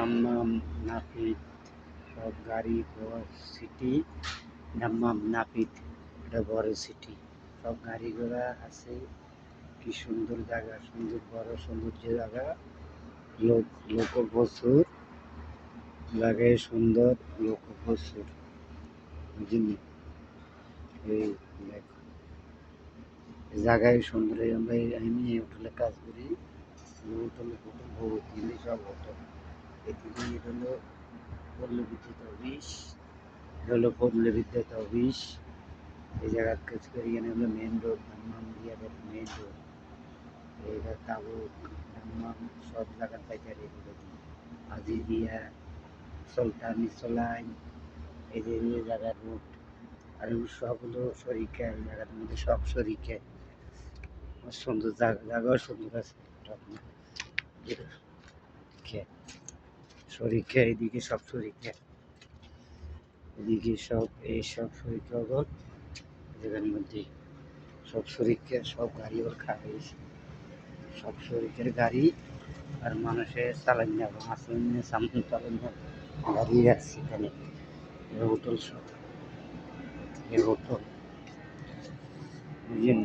দাম্মাম নাপিত সব গাড়ি বাস সিটি। দাম্মাম নাপিত এটা বড় সিটি, সব গাড়ি ঘোড়া আছে। কি সুন্দর জায়গা, সুন্দর বড় সৌন্দর্য জায়গা। লোক প্রচুর, জায়গায় সুন্দর, লোক প্রচুর, বুঝলি? এই দেখো জায়গায় সুন্দর। আমি এই হোটেলে কাজ করি। হোটেল বহুত জিনিস, সব হোটেল। এদিকে এটা হলো পল্লী বিদ্যুৎ অফিস, এটা হলো পল্লী বিদ্যুৎ অফিস। এই জায়গার কাজ করি। এখানে হলো মেন রোড, দাম্মাম ইয়াদের মেন রোড। এইটা তাবুক দাম্মাম সব জায়গার পাইকারি এগুলো দিই। আজিজিয়া, সুলতানি সোলাইন, এই যে এই জায়গার রোড। আর সব হলো শরিকা, এই জায়গার মধ্যে সব শরিকা। সুন্দর জায়গাও সুন্দর আছে। শরিকা এদিকে সব শরিকা, এদিকে সব এই সব শরিকা জায়গার মধ্যে সব শরিকা, সব গাড়ি ওর খাওয়াই, সব শরিকের গাড়ি। আর মানুষের চালান না, আসেন সামনে চালান না, দাঁড়িয়ে আছে এখানে। হোটেল সব, হোটেল বুঝলেন।